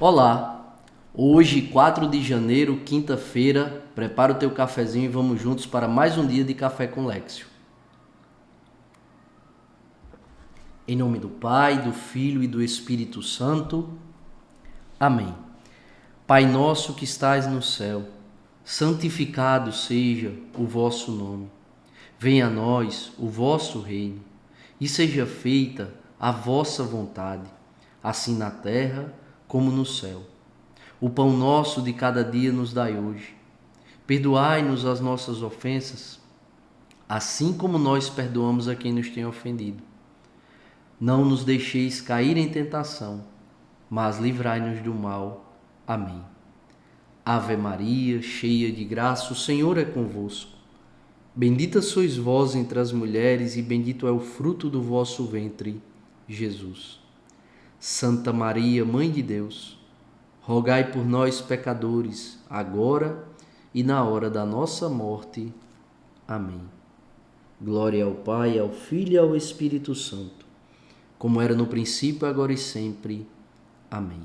Olá, hoje 4 de janeiro, quinta-feira, prepara o teu cafezinho e vamos juntos para mais um dia de Café com Lécio. Em nome do Pai, do Filho e do Espírito Santo. Amém. Pai nosso que estais no céu, santificado seja o vosso nome. Venha a nós o vosso reino e seja feita a vossa vontade, assim na terra como no céu. O pão nosso de cada dia nos dai hoje. Perdoai-nos as nossas ofensas, assim como nós perdoamos a quem nos tem ofendido. Não nos deixeis cair em tentação, mas livrai-nos do mal. Amém. Ave Maria, cheia de graça, o Senhor é convosco. Bendita sois vós entre as mulheres e bendito é o fruto do vosso ventre, Jesus. Santa Maria, Mãe de Deus, rogai por nós, pecadores, agora e na hora da nossa morte. Amém. Glória ao Pai, ao Filho e ao Espírito Santo, como era no princípio, agora e sempre. Amém.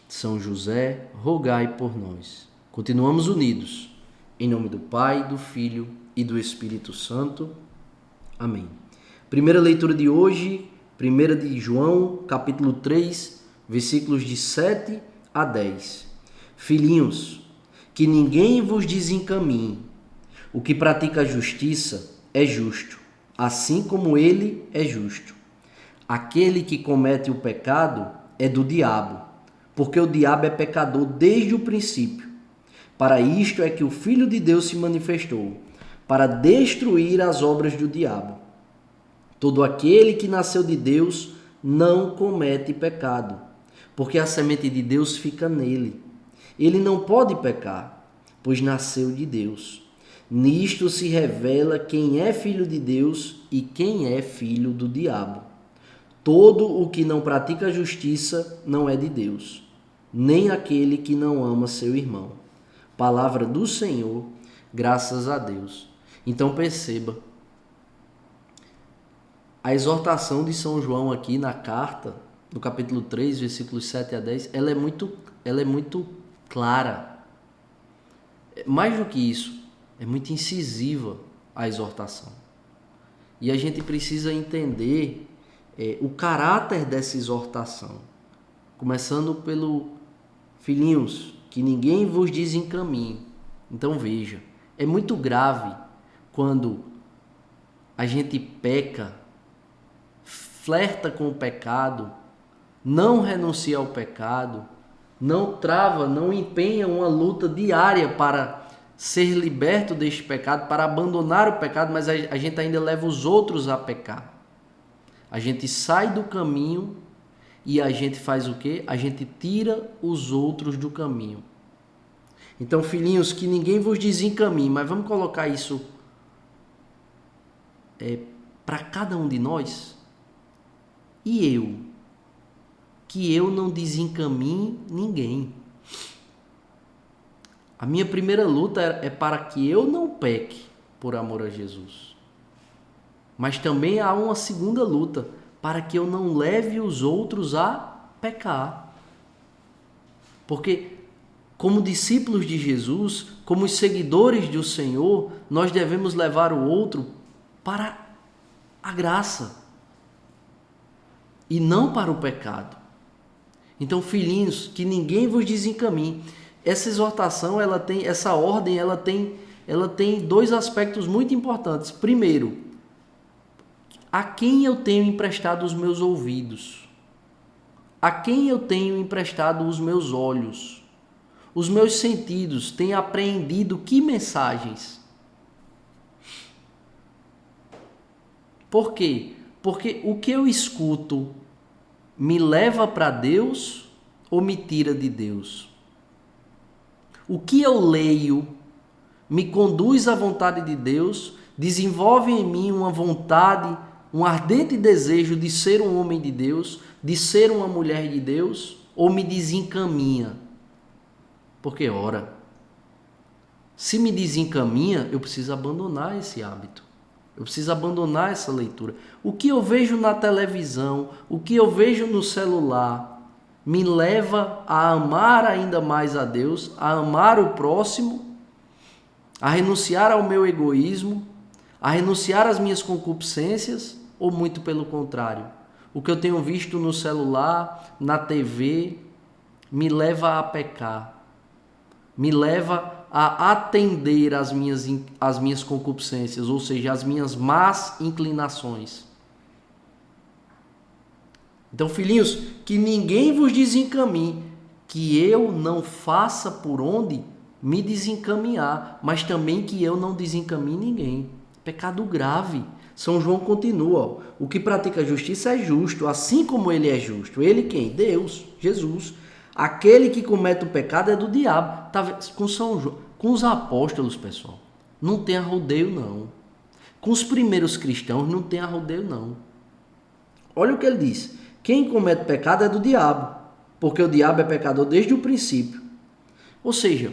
São José, rogai por nós. Continuamos unidos. Em nome do Pai, do Filho e do Espírito Santo. Amém. Primeira leitura de hoje, 1 de João, capítulo 3, versículos de 7 a 10. Filhinhos, que ninguém vos desencaminhe. O que pratica a justiça é justo, assim como ele é justo. Aquele que comete o pecado é do diabo, porque o diabo é pecador desde o princípio. Para isto é que o Filho de Deus se manifestou, para destruir as obras do diabo. Todo aquele que nasceu de Deus não comete pecado, porque a semente de Deus fica nele. Ele não pode pecar, pois nasceu de Deus. Nisto se revela quem é filho de Deus e quem é filho do diabo. Todo o que não pratica a justiça não é de Deus, nem aquele que não ama seu irmão. Palavra do Senhor, graças a Deus. Então perceba, a exortação de São João aqui na carta, no capítulo 3, versículos 7 a 10, ela é muito clara. Mais do que isso, é muito incisiva a exortação. E a gente precisa entender o caráter dessa exortação. Começando pelo filhinhos, que ninguém vos desencaminhe. Então veja, é muito grave quando a gente peca, flerta com o pecado, não renuncia ao pecado, não trava, não empenha uma luta diária para ser liberto deste pecado, para abandonar o pecado, mas a gente ainda leva os outros a pecar. A gente sai do caminho e a gente faz o quê? A gente tira os outros do caminho. Então, filhinhos, que ninguém vos desencaminhe, mas vamos colocar isso para cada um de nós. E eu? Que eu não desencaminhe ninguém. A minha primeira luta é para que eu não peque por amor a Jesus. Mas também há uma segunda luta, para que eu não leve os outros a pecar. Porque, como discípulos de Jesus, como seguidores do Senhor, nós devemos levar o outro para a graça e não para o pecado. Então, filhinhos, que ninguém vos desencaminhe. Essa exortação, essa ordem, ela tem dois aspectos muito importantes. Primeiro, a quem eu tenho emprestado os meus ouvidos? A quem eu tenho emprestado os meus olhos? Os meus sentidos têm apreendido que mensagens? Por quê? Porque o que eu escuto me leva para Deus ou me tira de Deus? O que eu leio me conduz à vontade de Deus, desenvolve em mim uma vontade, um ardente desejo de ser um homem de Deus, de ser uma mulher de Deus, ou me desencaminha? Porque, ora, se me desencaminha, eu preciso abandonar esse hábito. Eu preciso abandonar essa leitura. O que eu vejo na televisão, o que eu vejo no celular, me leva a amar ainda mais a Deus, a amar o próximo, a renunciar ao meu egoísmo, a renunciar às minhas concupiscências, ou muito pelo contrário? O que eu tenho visto no celular, na TV, me leva a pecar, me leva a atender às minhas concupiscências, ou seja, às minhas más inclinações. Então, filhinhos, que ninguém vos desencaminhe, que eu não faça por onde me desencaminhar, mas também que eu não desencaminhe ninguém. Pecado grave. São João continua, ó, o que pratica justiça é justo, assim como ele é justo. Ele quem? Deus, Jesus. Aquele que comete o pecado é do diabo. Tá, com São João, com os apóstolos, pessoal, não tem arrodeio não. Com os primeiros cristãos não tem arrodeio não. Olha o que ele diz. Quem comete pecado é do diabo, porque o diabo é pecador desde o princípio. Ou seja,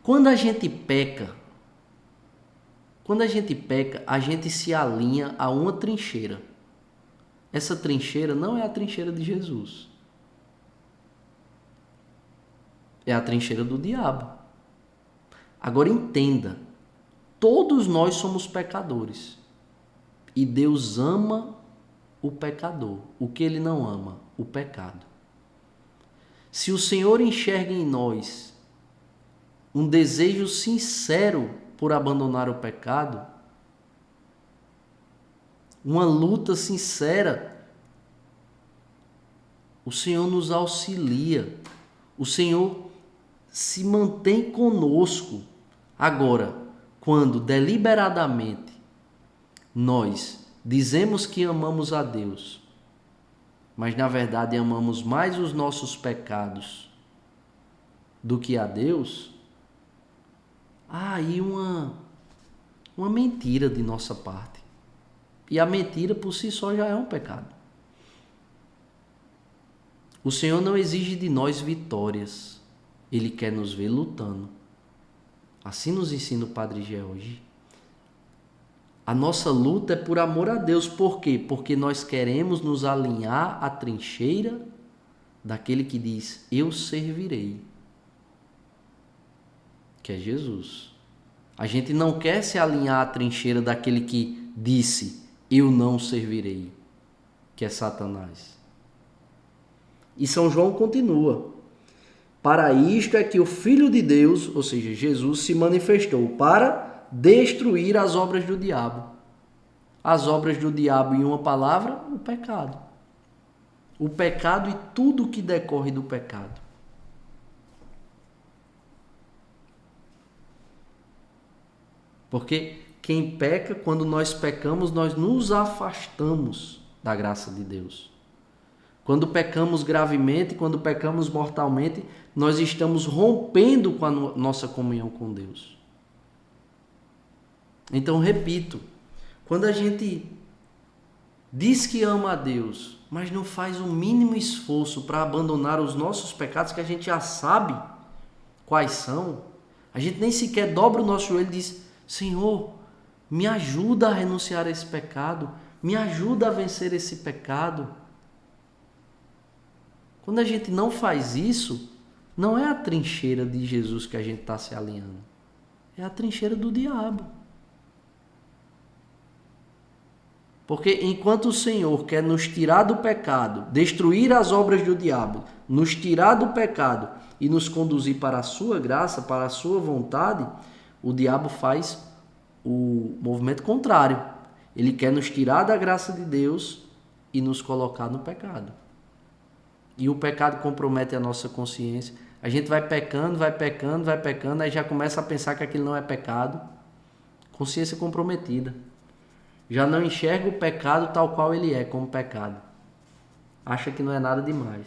quando a gente peca, a gente se alinha a uma trincheira. Essa trincheira não é a trincheira de Jesus. É a trincheira do diabo. Agora entenda, todos nós somos pecadores. E Deus ama o pecador. O que ele não ama? O pecado. Se o Senhor enxerga em nós um desejo sincero por abandonar o pecado, uma luta sincera, o Senhor nos auxilia, o Senhor se mantém conosco. Agora, quando deliberadamente nós dizemos que amamos a Deus, mas na verdade amamos mais os nossos pecados do que a Deus, há aí uma mentira de nossa parte. E a mentira por si só já é um pecado. O Senhor não exige de nós vitórias. Ele quer nos ver lutando. Assim nos ensina o Padre George. A nossa luta é por amor a Deus. Por quê? Porque nós queremos nos alinhar à trincheira daquele que diz, eu servirei, que é Jesus. A gente não quer se alinhar à trincheira daquele que disse, eu não servirei, que é Satanás. E São João continua. Para isto é que o Filho de Deus, ou seja, Jesus, se manifestou para destruir as obras do diabo. As obras do diabo, em uma palavra, o pecado. O pecado e tudo que decorre do pecado. Porque quem peca, quando nós pecamos, nós nos afastamos da graça de Deus. Quando pecamos gravemente, quando pecamos mortalmente, nós estamos rompendo com a nossa comunhão com Deus. Então, repito, quando a gente diz que ama a Deus, mas não faz o mínimo esforço para abandonar os nossos pecados, que a gente já sabe quais são, a gente nem sequer dobra o nosso joelho e diz, Senhor, me ajuda a renunciar a esse pecado, me ajuda a vencer esse pecado. Quando a gente não faz isso, não é a trincheira de Jesus que a gente está se alinhando. É a trincheira do diabo. Porque enquanto o Senhor quer nos tirar do pecado, destruir as obras do diabo, nos tirar do pecado e nos conduzir para a sua graça, para a sua vontade, o diabo faz o movimento contrário. Ele quer nos tirar da graça de Deus e nos colocar no pecado. E o pecado compromete a nossa consciência. A gente vai pecando, aí já começa a pensar que aquilo não é pecado. Consciência comprometida. Já não enxerga o pecado tal qual ele é, como pecado. Acha que não é nada demais.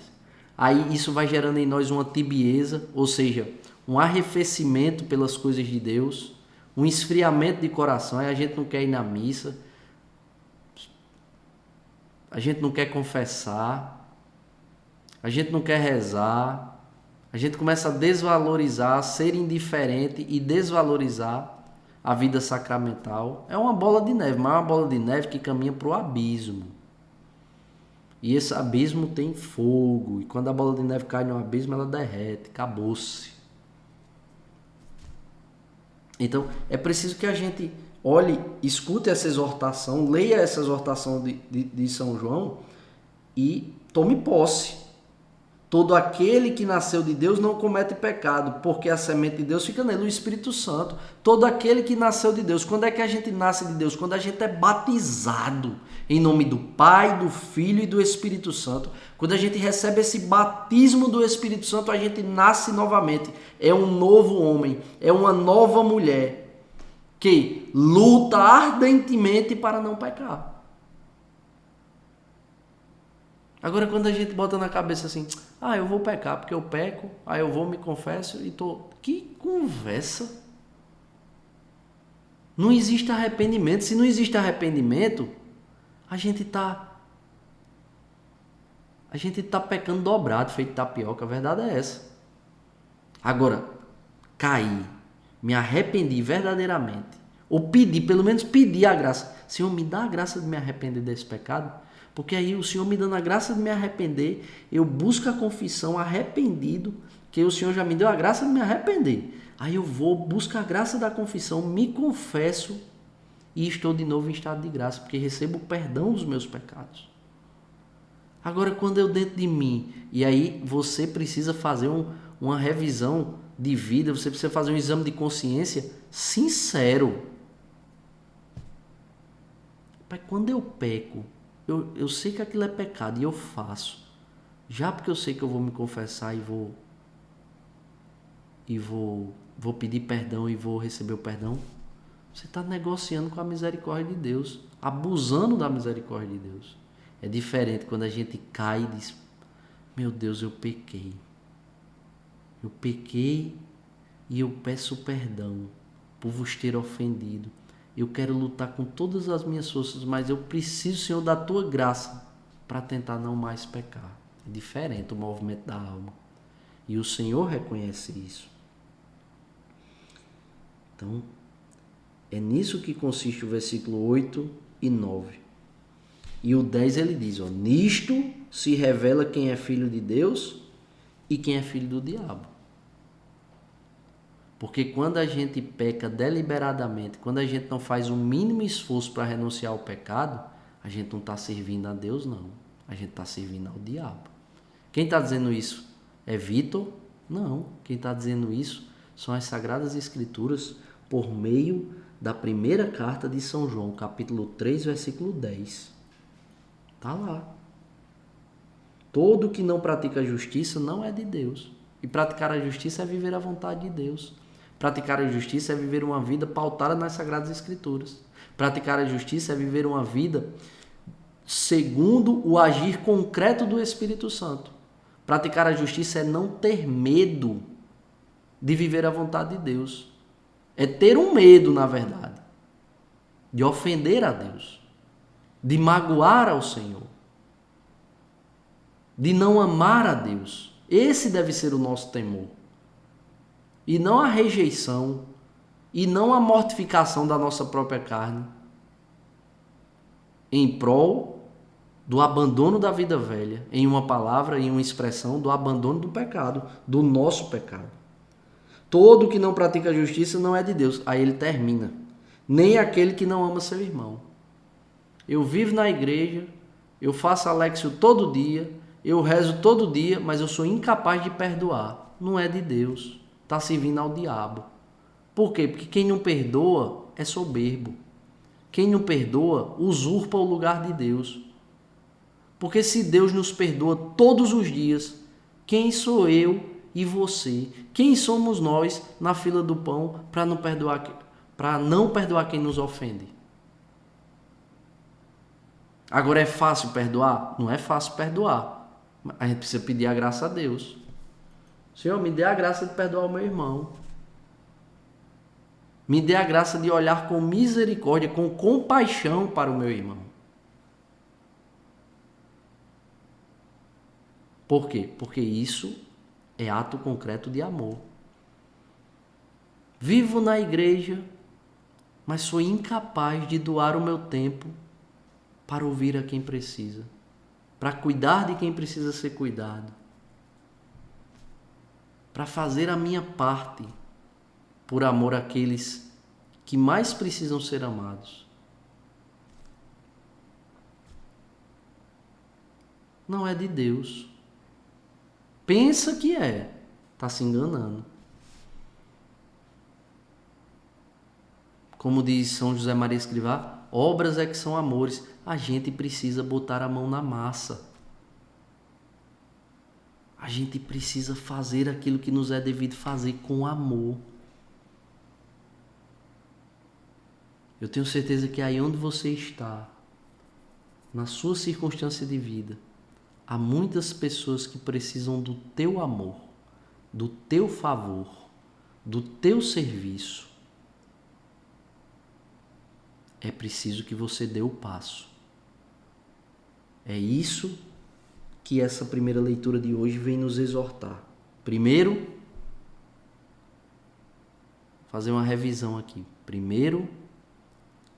Aí isso vai gerando em nós uma tibieza, ou seja, um arrefecimento pelas coisas de Deus, um esfriamento de coração. Aí a gente não quer ir na missa, a gente não quer confessar, a gente não quer rezar, a gente começa a desvalorizar, ser indiferente e desvalorizar a vida sacramental. É uma bola de neve, mas é uma bola de neve que caminha para o abismo. E esse abismo tem fogo. E quando a bola de neve cai no abismo, ela derrete. Acabou-se. Então, é preciso que a gente olhe, escute essa exortação, leia essa exortação de São João e tome posse. Todo aquele que nasceu de Deus não comete pecado, porque a semente de Deus fica nele, o Espírito Santo. Todo aquele que nasceu de Deus. Quando é que a gente nasce de Deus? Quando a gente é batizado em nome do Pai, do Filho e do Espírito Santo. Quando a gente recebe esse batismo do Espírito Santo, a gente nasce novamente. É um novo homem, é uma nova mulher que luta ardentemente para não pecar. Agora, quando a gente bota na cabeça assim, eu vou pecar porque eu peco, aí eu vou, me confesso e tô... Que conversa! Não existe arrependimento. Se não existe arrependimento, a gente tá pecando dobrado, feito tapioca. A verdade é essa. Agora, caí, me arrependi verdadeiramente, ou pedi, pelo menos pedi a graça. Senhor, me dá a graça de me arrepender desse pecado. Porque aí o Senhor me dando a graça de me arrepender, eu busco a confissão arrependido, que o Senhor já me deu a graça de me arrepender. Aí eu vou, busco a graça da confissão, me confesso e estou de novo em estado de graça, porque recebo o perdão dos meus pecados. Agora, quando eu dentro de mim, e aí você precisa fazer uma revisão de vida, você precisa fazer um exame de consciência sincero. Quando eu peco, eu sei que aquilo é pecado e eu faço. Já porque eu sei que eu vou me confessar e vou pedir perdão e vou receber o perdão, você está negociando com a misericórdia de Deus, abusando da misericórdia de Deus. É diferente quando a gente cai e diz, meu Deus, eu pequei. Eu pequei e eu peço perdão por vos ter ofendido. Eu quero lutar com todas as minhas forças, mas eu preciso, Senhor, da tua graça para tentar não mais pecar. É diferente o movimento da alma. E o Senhor reconhece isso. Então, é nisso que consiste o versículo 8 e 9. E o 10 ele diz, nisto se revela quem é filho de Deus e quem é filho do diabo. Porque quando a gente peca deliberadamente, quando a gente não faz o mínimo esforço para renunciar ao pecado, a gente não está servindo a Deus, não. A gente está servindo ao diabo. Quem está dizendo isso é Vitor? Não. Quem está dizendo isso são as Sagradas Escrituras por meio da primeira carta de São João, capítulo 3, versículo 10. Está lá. Todo que não pratica a justiça não é de Deus. E praticar a justiça é viver a vontade de Deus. Praticar a justiça é viver uma vida pautada nas Sagradas Escrituras. Praticar a justiça é viver uma vida segundo o agir concreto do Espírito Santo. Praticar a justiça é não ter medo de viver a vontade de Deus. É ter um medo, na verdade, de ofender a Deus, de magoar ao Senhor, de não amar a Deus. Esse deve ser o nosso temor. E não a rejeição, e não a mortificação da nossa própria carne, em prol do abandono da vida velha, em uma palavra, em uma expressão, do abandono do pecado, do nosso pecado. Todo que não pratica a justiça não é de Deus. Aí ele termina. Nem aquele que não ama seu irmão. Eu vivo na igreja, eu faço Alexio todo dia, eu rezo todo dia, mas eu sou incapaz de perdoar. Não é de Deus. Está servindo ao diabo. Por quê? Porque quem não perdoa é soberbo. Quem não perdoa usurpa o lugar de Deus. Porque se Deus nos perdoa todos os dias, quem sou eu e você? Quem somos nós na fila do pão para não perdoar quem nos ofende? Agora é fácil perdoar? Não é fácil perdoar. A gente precisa pedir a graça a Deus. Senhor, me dê a graça de perdoar o meu irmão. Me dê a graça de olhar com misericórdia, com compaixão para o meu irmão. Por quê? Porque isso é ato concreto de amor. Vivo na igreja, mas sou incapaz de doar o meu tempo para ouvir a quem precisa. para cuidar de quem precisa ser cuidado, para fazer a minha parte por amor àqueles que mais precisam ser amados. Não é de Deus. Pensa que é, está se enganando. Como diz São José Maria Escrivá, obras é que são amores. A gente precisa botar a mão na massa. A gente precisa fazer aquilo que nos é devido fazer com amor. Eu tenho certeza que aí onde você está, na sua circunstância de vida, há muitas pessoas que precisam do teu amor, do teu favor, do teu serviço. É preciso que você dê o passo. É isso que essa primeira leitura de hoje vem nos exortar. Primeiro, fazer uma revisão aqui. Primeiro,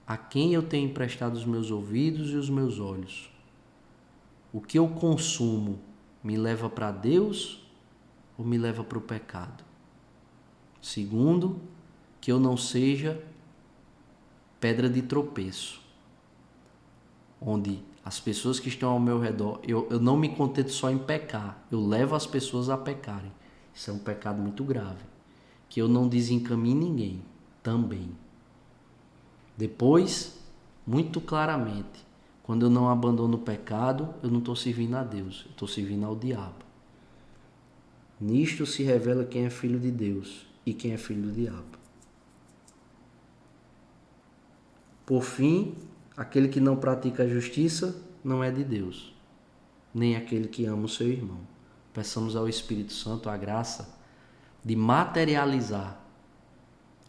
a quem eu tenho emprestado os meus ouvidos e os meus olhos? O que eu consumo me leva para Deus ou me leva para o pecado? Segundo, que eu não seja pedra de tropeço, onde as pessoas que estão ao meu redor, eu não me contento só em pecar, eu levo as pessoas a pecarem. Isso é um pecado muito grave, que eu não desencaminhe ninguém também. Depois, muito claramente, quando eu não abandono o pecado, eu não estou servindo a Deus, eu estou servindo ao diabo. Nisto se revela quem é filho de Deus e quem é filho do diabo. Por fim, aquele que não pratica a justiça não é de Deus, nem aquele que ama o seu irmão. Peçamos ao Espírito Santo a graça de materializar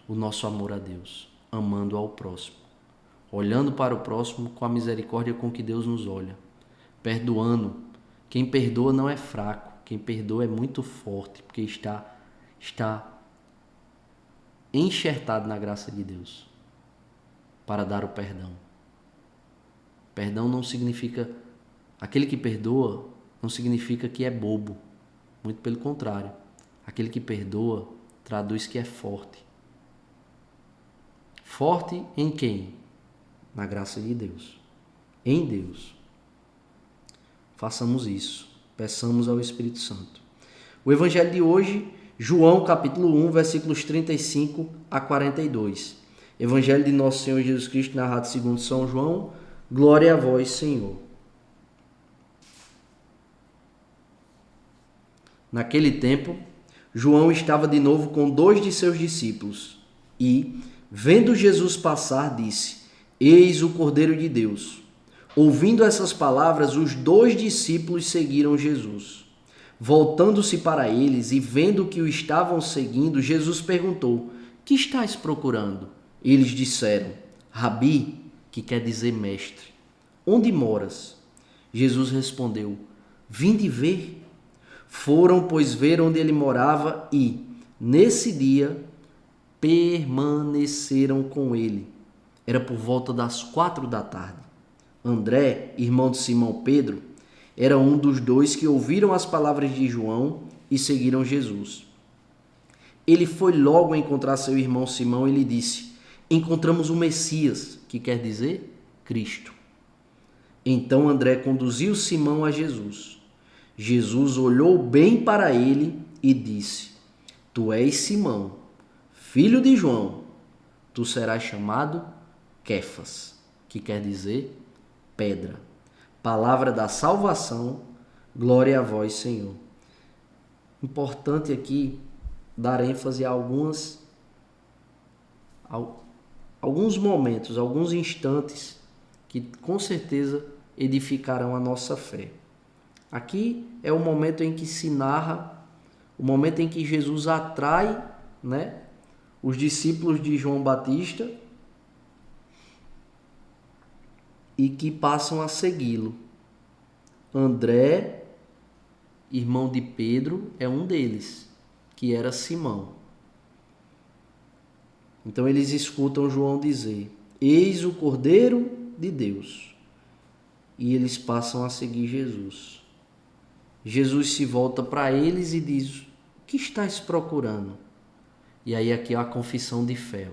o nosso amor a Deus, amando ao próximo, olhando para o próximo com a misericórdia com que Deus nos olha, perdoando. Quem perdoa não é fraco, quem perdoa é muito forte, porque está enxertado na graça de Deus para dar o perdão. Perdão não significa... Aquele que perdoa não significa que é bobo. Muito pelo contrário. Aquele que perdoa traduz que é forte. Forte em quem? Na graça de Deus. Em Deus. Façamos isso. Peçamos ao Espírito Santo. O Evangelho de hoje, João capítulo 1, versículos 35 a 42. Evangelho de Nosso Senhor Jesus Cristo, narrado segundo São João. Glória a vós, Senhor. Naquele tempo, João estava de novo com 2 de seus discípulos e, vendo Jesus passar, disse: Eis o Cordeiro de Deus. Ouvindo essas palavras, os 2 discípulos seguiram Jesus. Voltando-se para eles e vendo que o estavam seguindo, Jesus perguntou: Que estáis procurando? Eles disseram: Rabi, que quer dizer mestre, onde moras? Jesus respondeu: Vinde ver. Foram, pois, ver onde ele morava e, nesse dia, permaneceram com ele. Era por volta das 4 da tarde. André, irmão de Simão Pedro, era um dos 2 que ouviram as palavras de João e seguiram Jesus. Ele foi logo encontrar seu irmão Simão e lhe disse: Encontramos o Messias, que quer dizer Cristo. Então André conduziu Simão a Jesus. Jesus olhou bem para ele e disse: Tu és Simão, filho de João. Tu serás chamado Quefas, que quer dizer pedra. Palavra da salvação, glória a vós, Senhor. Importante aqui dar ênfase a alguns momentos, alguns instantes que com certeza edificarão a nossa fé. Aqui é o momento em que se narra, o momento em que Jesus atrai, os discípulos de João Batista e que passam a segui-lo. André, irmão de Pedro, é um deles, que era Simão. Então eles escutam João dizer: Eis o Cordeiro de Deus. e eles passam a seguir Jesus. Jesus se volta para eles e diz: o que estás procurando? E aí aqui é a confissão de fé.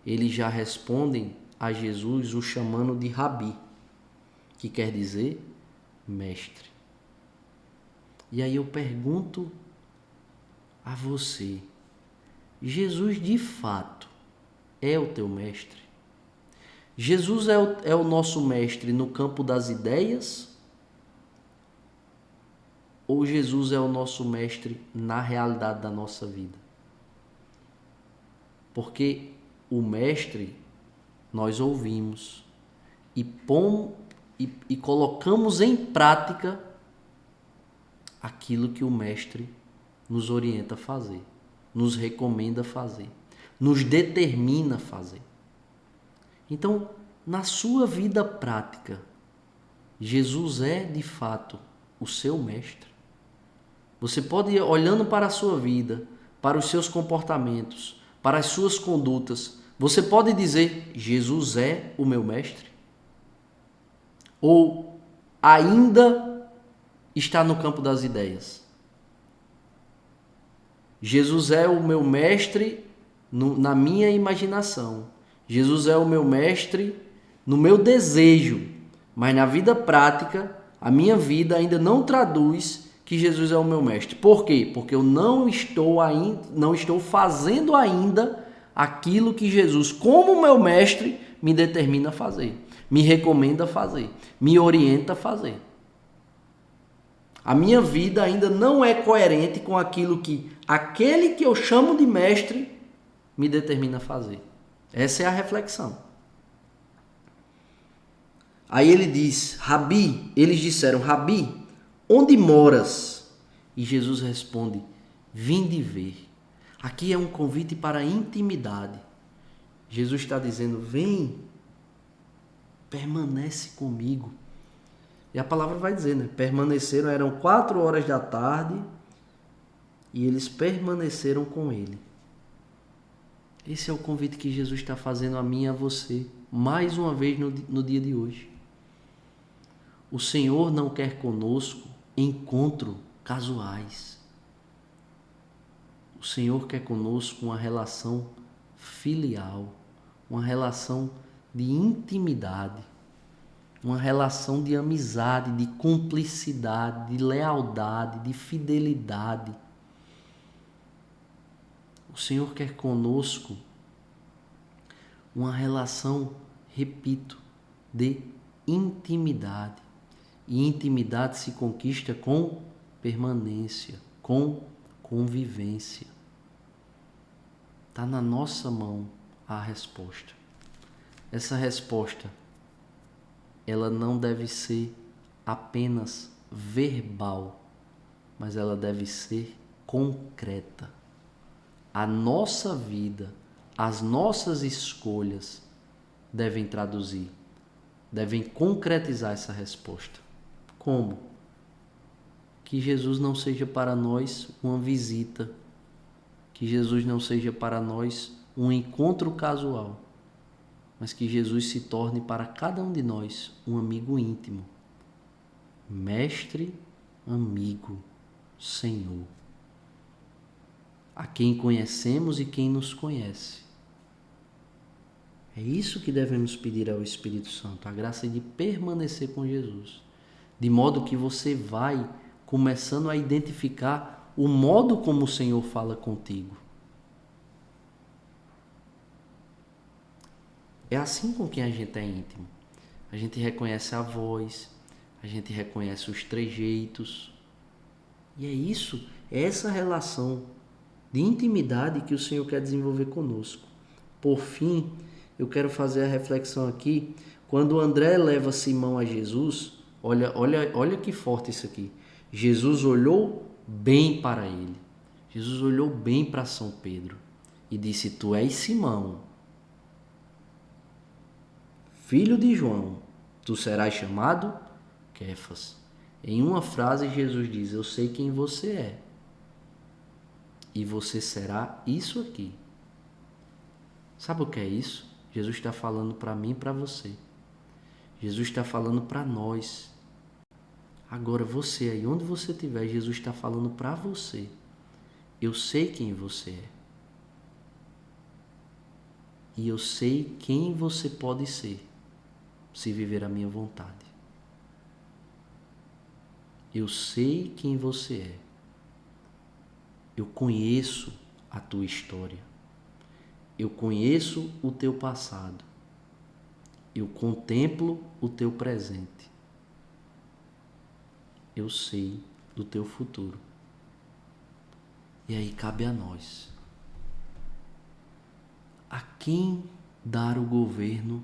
Eles já respondem a Jesus o chamando de Rabi, que quer dizer mestre. E aí eu pergunto a você, Jesus de fato é o teu mestre? Jesus é o nosso mestre no campo das ideias? Ou Jesus é o nosso mestre na realidade da nossa vida? Porque o mestre nós ouvimos e colocamos em prática aquilo que o mestre nos orienta a fazer, nos recomenda fazer, nos determina a fazer. Então, na sua vida prática, Jesus é de fato o seu mestre? Você pode ir olhando para a sua vida, para os seus comportamentos, para as suas condutas, você pode dizer: Jesus é o meu mestre? Ou ainda está no campo das ideias? Jesus é o meu mestre na minha imaginação. Jesus é o meu mestre no meu desejo. Mas na vida prática, a minha vida ainda não traduz que Jesus é o meu mestre. Por quê? Porque eu não estou fazendo ainda aquilo que Jesus, como meu mestre, me determina a fazer, me recomenda a fazer, me orienta a fazer. A minha vida ainda não é coerente com aquilo que aquele que eu chamo de mestre me determina a fazer. Essa é a reflexão. Aí ele diz: Rabi, eles disseram: Rabi, onde moras? E Jesus responde: vinde ver. Aqui é um convite para a intimidade. Jesus está dizendo: vem, permanece comigo. E a palavra vai dizer, né? Permaneceram, eram 4 horas da tarde e eles permaneceram com ele. Esse é o convite que Jesus está fazendo a mim e a você, mais uma vez no dia de hoje. O Senhor não quer conosco encontros casuais. O Senhor quer conosco uma relação filial, uma relação de intimidade, uma relação de amizade, de cumplicidade, de lealdade, de fidelidade. O Senhor quer conosco uma relação, repito, de intimidade. E intimidade se conquista com permanência, com convivência. Está na nossa mão a resposta. Essa resposta, ela não deve ser apenas verbal, mas ela deve ser concreta. A nossa vida, as nossas escolhas devem traduzir, devem concretizar essa resposta. Como? Que Jesus não seja para nós uma visita, que Jesus não seja para nós um encontro casual, mas que Jesus se torne para cada um de nós um amigo íntimo, mestre, amigo, Senhor, a quem conhecemos e quem nos conhece. É isso que devemos pedir ao Espírito Santo, a graça de permanecer com Jesus, de modo que você vai começando a identificar o modo como o Senhor fala contigo. É assim com quem a gente é íntimo. A gente reconhece a voz, a gente reconhece os trejeitos. E é isso, é essa relação de intimidade que o Senhor quer desenvolver conosco. Por fim, eu quero fazer a reflexão aqui. Quando André leva Simão a Jesus, olha que forte isso aqui. Jesus olhou bem para ele. Jesus olhou bem para São Pedro e disse: tu és Simão, filho de João, tu serás chamado Quefas. Em uma frase, Jesus diz: eu sei quem você é e você será isso aqui. Sabe o que é isso? Jesus está falando para mim e para você. Jesus está falando para nós. Agora você aí, onde você estiver, Jesus está falando para você. Eu sei quem você é. E eu sei quem você pode ser, se viver a minha vontade. Eu sei quem você é. Eu conheço a tua história. Eu conheço o teu passado. Eu contemplo o teu presente. Eu sei do teu futuro. E aí cabe a nós. A quem dar o governo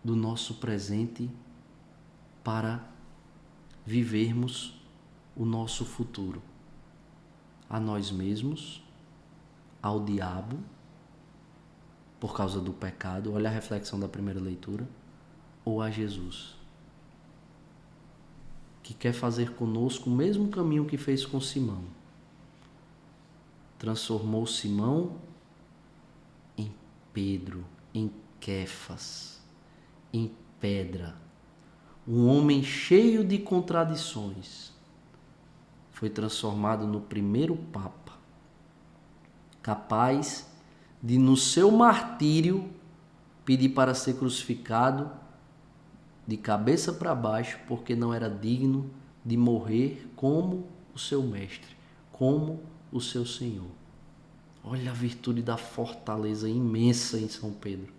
do nosso presente para vivermos o nosso futuro? A nós mesmos, ao diabo, por causa do pecado, olha a reflexão da primeira leitura, ou a Jesus, que quer fazer conosco o mesmo caminho que fez com Simão. Transformou Simão em Pedro, em Quefas, em pedra. Um homem cheio de contradições. Foi transformado no primeiro Papa, capaz de, no seu martírio, pedir para ser crucificado de cabeça para baixo, porque não era digno de morrer como o seu mestre, como o seu Senhor. Olha a virtude da fortaleza imensa em São Pedro.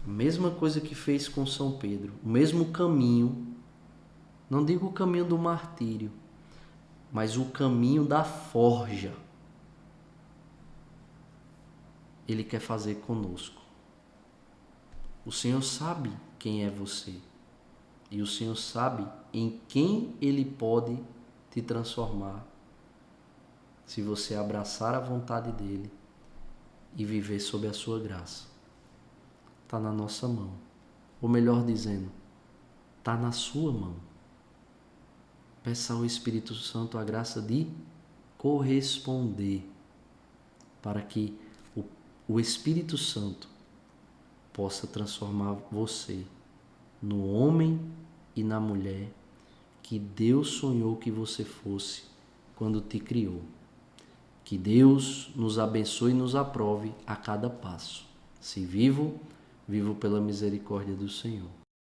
A mesma coisa que fez com São Pedro, o mesmo caminho, não digo o caminho do martírio, mas o caminho da forja. Ele quer fazer conosco. O Senhor sabe quem é você. E o Senhor sabe em quem Ele pode te transformar se você abraçar a vontade dEle e viver sob a sua graça. Está na nossa mão. Ou melhor dizendo, está na sua mão. Peça ao Espírito Santo a graça de corresponder, para que o Espírito Santo possa transformar você no homem e na mulher que Deus sonhou que você fosse quando te criou. Que Deus nos abençoe e nos aprove a cada passo. Se vivo, vivo pela misericórdia do Senhor.